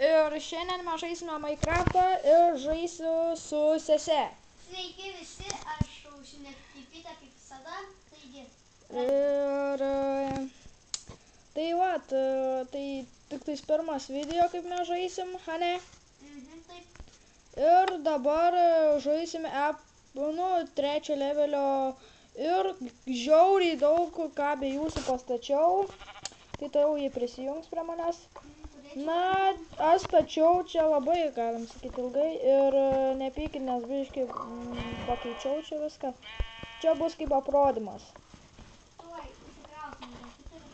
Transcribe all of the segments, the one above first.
ir šiandien mes žaisime Minecraftą ir žaisiu su sese. Sveiki visi, aš Aušinė Pipytė kaip visada, taigi. Ir tai va, tai tik tais pirmas video, kaip mes žaisim, ane? Taip. Ir dabar žaisim trečio levelio ir žiauriai daug ką be jūsų pastačiau. Tai jau jį prisijungs prie manęs. Na, aš stačiau čia labai, galim sakyti, ilgai ir nepykit, nes biškai pakeičiau čia viską. Čia bus kaip aprodymas. Tuoj, įsikrausim į kompiuterį.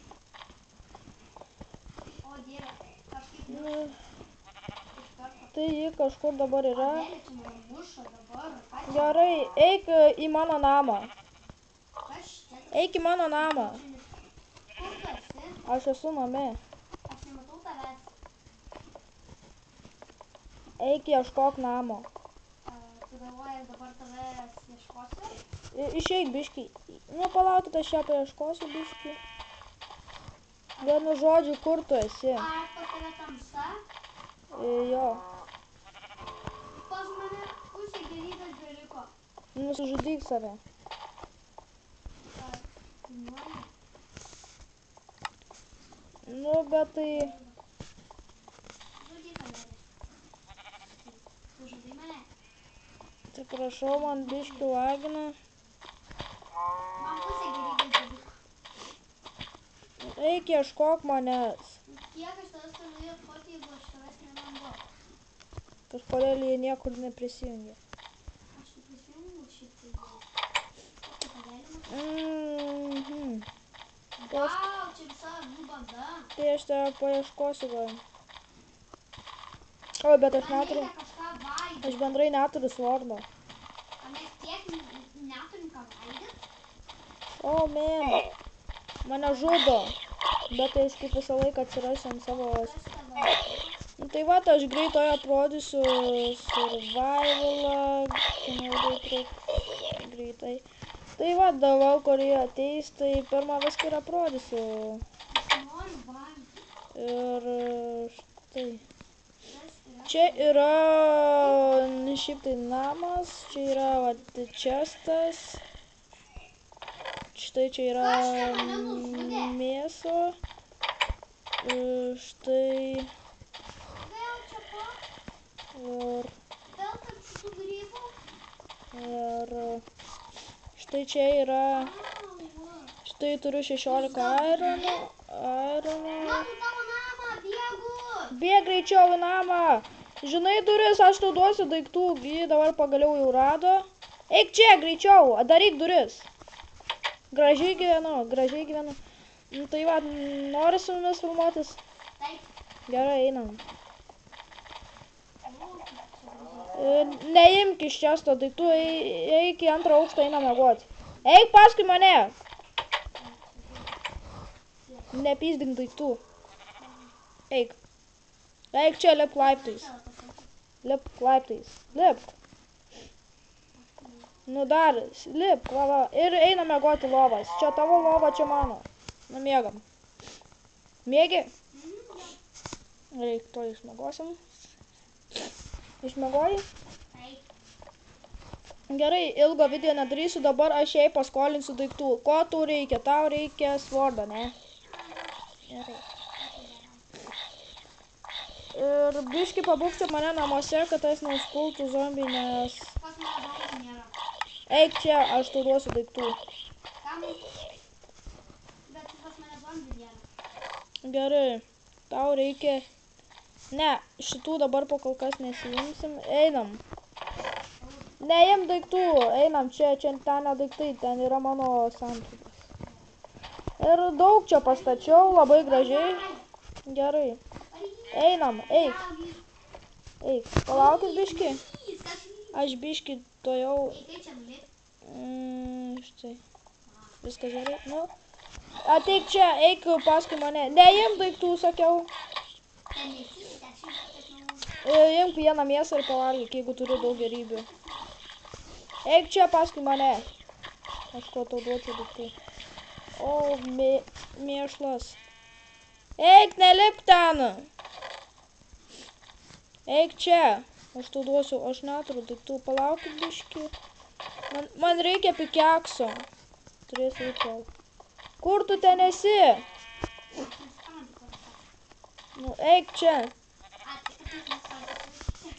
O dieve, kažkaip iš karto. Tai ji kažkur dabar yra. Adelė čia mane muša dabar. Gerai, eik į mano namą. Kas čia? Eik į mano namą. Kur tu esi? Aš esu name. Aš nematau tavęs. Eik ieškok namo. Tu galvoji, dabar tavęs ieškosiu? Išeik biškai. Nu, palaukit, aš ją paieškosiu biškai. Vienu žodžiu, kur tu esi? A, pas tave tamsa? Jo. Pas mane pusė gyvybės beliko. Nusižudyk save. Nu, bet tai... Žudyk mane. Tu žudai mane? Atsiprašau, man biški lagina. Man pusė gyvybės beliko. Eik ieškok manęs. Kiek aš tavęs turiu ieškoti, jeigu aš tavęs nerandu? Kažkodėl jie niekur neprisijungia. Aš tai prisijungiau šiaip tai jau. Kokį pagalymą? Vau, čia visa avių banda. Tai aš tave paieškosiu gal. O, bet aš neturiu... Man reikia kažką valgyti. Aš bendrai neturiu svordo. A mes tiek neturim ką valgyti? O, man. Mane žudo. Bet tai aš kaip visą laiką atsirasiu ant savo... Kas tave? Nu, tai va, aš greitai atrodysiu survivalą. Čia nelabai truk greitai. Tai va, dabar, kur jie ateis, tai pirmą viską ir aprodysiu. Aš noriu valgyti. Ir štai. Kas yra? Čia yra šiaip tai namas, čia yra čestas. Štai čia yra Kas čia mane nužudė? mėso. Štai. Vėl čia po? Ir Vėl tarp šitų grybų? štai čia yra. Au. Štai turiu 16 ironų. Matau tavo namą, bėgu. Bėg greičiau į namą. Žinai duris, aš tau duosiu daiktų. Jį dabar pagaliau jau rado. Eik čia, greičiau, daryk duris. Gražiai gyvenu, gražiai gyvenu. Nu, tai va, nori su mumis filmuotis? Taip. Gerai, einam. Neimk iš često daiktų, eik į antrą aukštą, einam miegoti. Eik paskui mane. Nepysdink daiktų. Eik. Eik čia, lipk laiptais. Lipk laiptais. Lipk. Nu dar, lipk, va. Ir einam miegoti lovas. Čia tavo lova, čia mano. Nu, miegam. Miegi? Reik, to išmiegosim. Išmiegoji? Taip. Gerai, ilgo video nedarysiu, dabar aš jai paskolinsiu daiktų. Ko tau reikia? Tau reikia svordą, ne? Gerai. Ir biškai pabūkčiau mane namuose, kad tas neužpultų zombiai, nes... Pas mane zombių nėra. Eik čia, aš tau duosiu daiktų. Kam? Bet pas mane zombių nėra. Gerai, tau reikia... Ne, šitų dabar po kol kas nesijimsim. Einam. Neim daiktų, einam čia, ten daiktai, ten yra mano santaupas. Ir daug čia pastačiau, labai gražiai. Gerai. Einam, eik. Eik, palaukit biški. Aš biški to jau... Štai. Viskas gerai. Nu. Ateik čia, eik paskui mane. Neim daiktų, sakiau. Imk vieną mėsą ir pavalgyk, jeigu turi daug gerybių. Eik čia paskui mane. Aš ko tau duočiau daiktų. O, mėšlas. Eik, nelip ten. Eik čia. Aš tau duosiu, aš neturiu daiktų. Palaukit biškį. Man reikia pikekso. Turėsiu įpal. Kur tu ten esi? Nu, eik čia.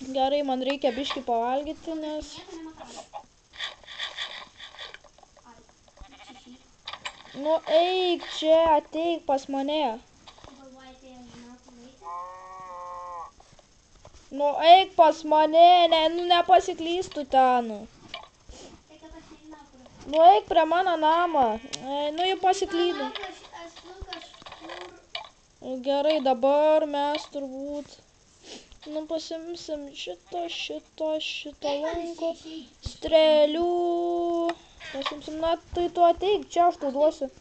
Gerai, man reikia biškį pavalgyti, nes... Nu, eik čia, ateik pas mane. Nu, eik pas mane, nepasiklystų ten. Nu, eik prie mano namą. Nu, jau pasiklydau. Gerai, dabar mes turbūt... Nu, pasimsim šito lanko, strėlių. Pasimsim, na, tai tu ateik čia, aš tau duosiu.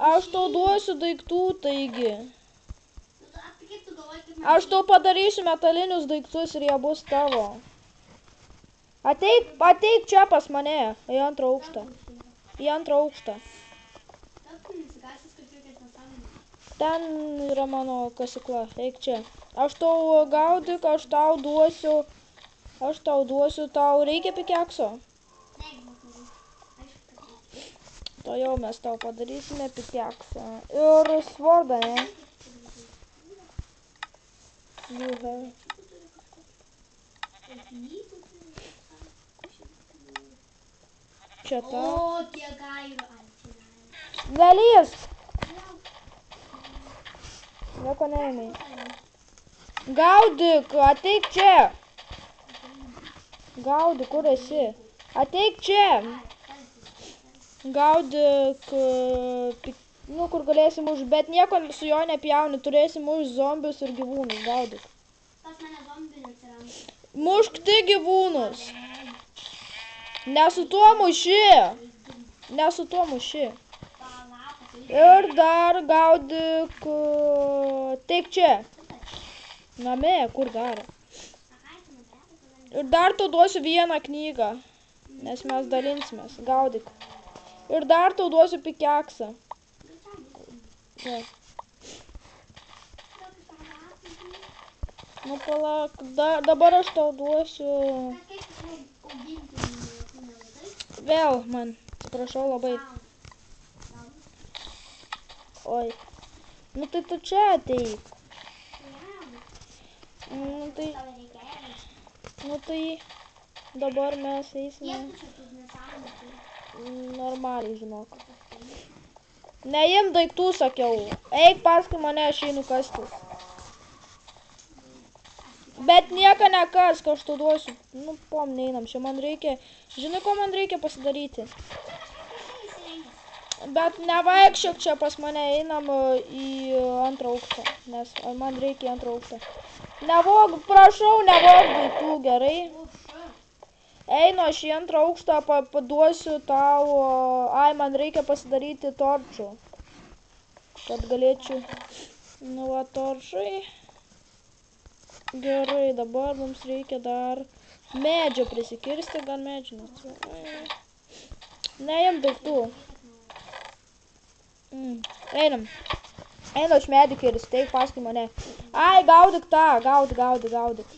Aš tau duosiu daiktų, taigi. Aš tau padarysiu metalinius daiktus ir jie bus tavo. Ateik čia pas mane, į antrą aukštą. Į antrą aukštą. Ten yra mano kasykla, eik čia. Aš tau gaudyk, aš tau duosiu, tau reikia pikekso? To jau mes tau padarysime pikeksą. Ir svordą, ne? Čia tau. Nelįsk! Nieko neėmai. Gaudyk, ateik čia. Gaudyk, kur esi? Ateik čia. Gaudyk, nu, kur galėsim už, bet nieko su jo nepjauni, turėsim už zombius ir gyvūnus, gaudyk. Mušk tik gyvūnus. Nesu tuo muši. Nesu tuo muši. Ir dar gaudyk, teik čia. Name, kur dar? Ir dar tau duosiu vieną knygą, nes mes dalinsimės, gaudyk. Ir dar tau duosiu pikeksą. Nu, palauk, dabar aš tau duosiu. Vėl man, atsiprašau labai. Oi. Nu tai tu čia ateik. Nu tai dabar mes eisime. Normaliai, žinok. Neim daiktų, sakiau. Eik paskui mane, aš einu kastis. Bet nieko nekask, aš tau duosiu. Nu, pom, neinam. Čia man reikia... Žinai, ko man reikia pasidaryti? Bet nevaikščiok čia pas mane, einam į antrą aukštą, nes man reikia į antrą aukštą. Nevog, prašau, nevog daiktų, gerai? Einu aš į antrą aukštą, paduosiu tau, ai, man reikia pasidaryti torčų, kad galėčiau, nu va, torčai. Gerai, dabar mums reikia dar medžio prisikirsti, gan medžio, neim daiktų. Einam. Einu aš medį kirsti, teik paskui mane. Ai, gaudyk tą, gaudyk.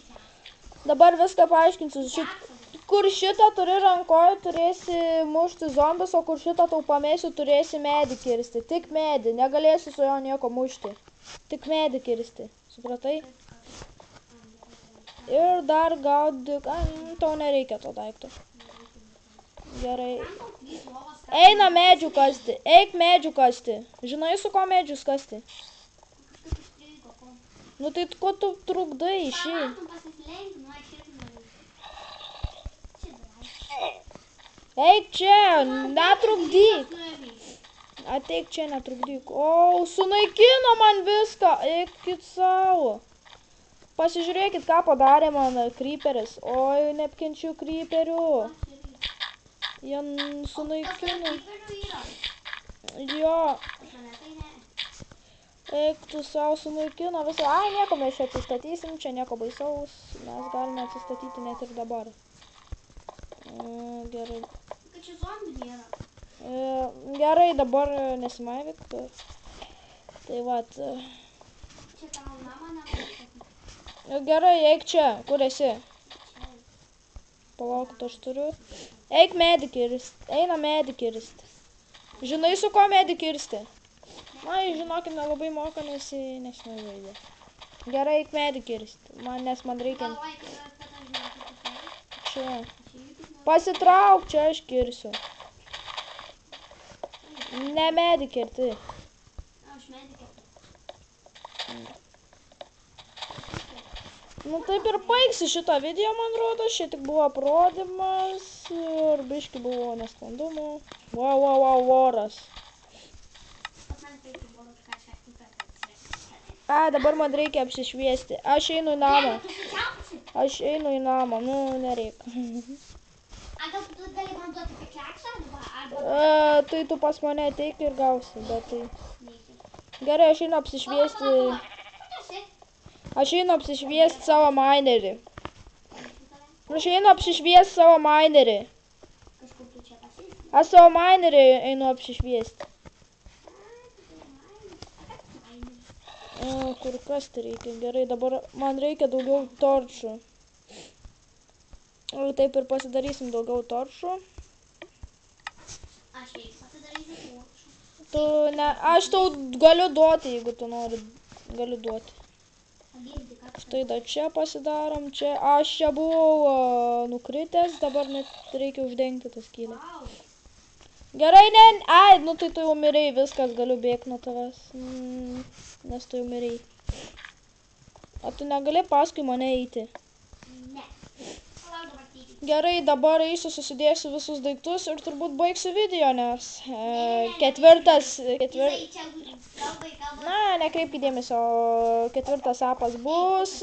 Dabar viską paaiškinsiu. Kur šitą turi rankoje, turėsi mušti zombius, o kur šitą tau pamėsiu, turėsi medį kirsti. Tik medį, negalėsi su jo nieko mušti. Tik medį kirsti, supratai? Ir dar gaudyk, tau nereikia to daikto. Gerai. Eina medžių kasti, eik medžių kasti. Žinai, su ko medžius kasti? Nu tai ko tu trukdai šį? Eik čia, netrukdyk. Ateik čia, netrukdyk. O, sunaikino man viską, eikit savo. Pasižiūrėkit, ką padarė man creeperis. Oi, neapkenčiu creeperių. Jie sunaikino. Jo. Eik tu savo sunaikino visą. Ai, nieko mes čia atsistatysim, čia nieko baisaus. Mes galime atsistatyti net ir dabar. Gerai. Gerai, dabar nesimaivyk. Tai vat. Gerai, eik čia. Kur esi? Palaukit, aš turiu. Eik medį kirsti. Eina medį kirsti. Žinai, su ko medį kirsti? Na, žinokit, nelabai moka, nes nežaidė. Gerai, eik medį kirsti. Nes man reikia... Čia. Pasitrauk, čia aš kirsiu. Ne medį kirti. Aš medį kirti. Nu taip ir baigsi šitą video, man rodos. Čia tik buvo parodymas ir biški buvo nesklandumų. Wow, oras. Dabar man reikia apsišviesti. Aš einu į namą. Nu, nereik. A gal tu gali man duoti pikliaksą? Tai tu pas mane ateik ir gausi, bet tai... Gerai, aš einu apsišviesti. Aš einu apsišviesti savo minerį. Aš savo minerį einu apsišviesti. Kur kas tai reikia? Gerai, dabar man reikia daugiau torčų. Taip ir pasidarysim daugiau torčų. Aš tau galiu duoti, jeigu tu nori. Galiu duoti. Štai da čia pasidarom. Aš čia buvau nukritęs, dabar net reikia uždengti tą skylę. Gerai, ne. Nu tai tu jau mirei, viskas, galiu bėgti nuo tavęs. Nes tu jau mirei. O tu negali paskui mane eiti? Ne. Gerai, dabar eisiu, susidėsiu visus daiktus ir turbūt baigsiu video, nes ketvirtas... Na, nekreipk dėmesio, ketvirtas apas bus,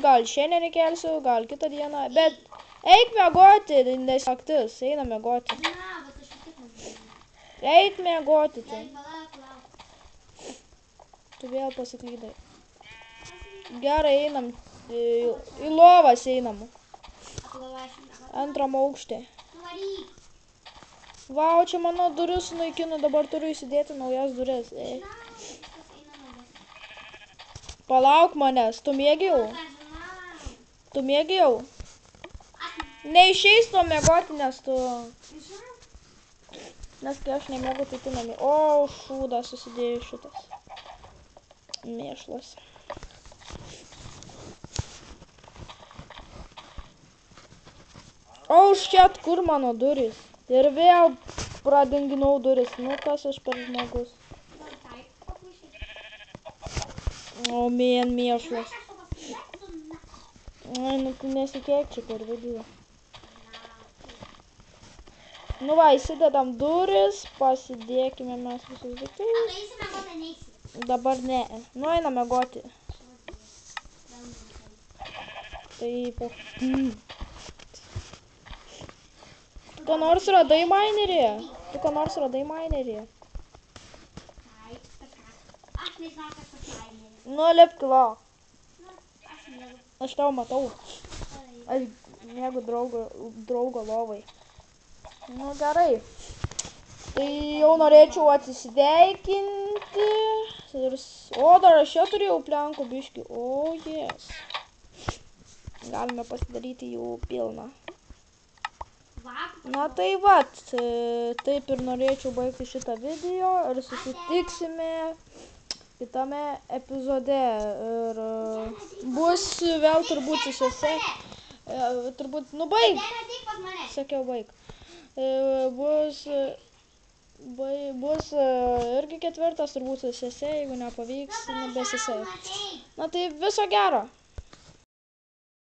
gal šiandien įkelsiu, gal kitą dieną, bet eik miegoti, nes naktis, eina miegoti. Eik miegoti, tu. Tu vėl pasiklydai. Gerai, einam, į lovas einam. Antram aukšte. Vau, čia mano duris sunaikinu, dabar turiu įsidėti naujas duris. Palauk manęs, tu miegi jau? Tu miegi jau? Neišeis to miegoti, nes tu... Nes kai aš nemiegu, tai tu nemiegi. O, šūdas susidėjo šitas. Mėšlas. O, šet, kur mano duris? Ir vėl pradinginau duris. Nu, kas aš per žmogus? O, mėšlas. Nu, tu nesikeik čia per video. Nu, va, įsidedam duris, pasidėkime mes visus daiktus. Dabar ne. Nu, einam miegoti. Taip. Tu ką nors radai minerį? Nu, lipk lo. Aš tau matau. Aš mėgu draugo lovai. Nu, gerai. Tai jau norėčiau atsisveikinti. O, dar aš čia turėjau plenkų biškį. O, jes. Galime pasidaryti jų pilną. Na tai vat, taip ir norėčiau baigti šitą video ir susitiksime kitame epizode. Ir bus vėl turbūt šešiose, turbūt, nu baig, sakiau baig. Bus irgi ketvirtas, turbūt šešiose, jeigu nepavyks, nebesise. Na tai viso gero.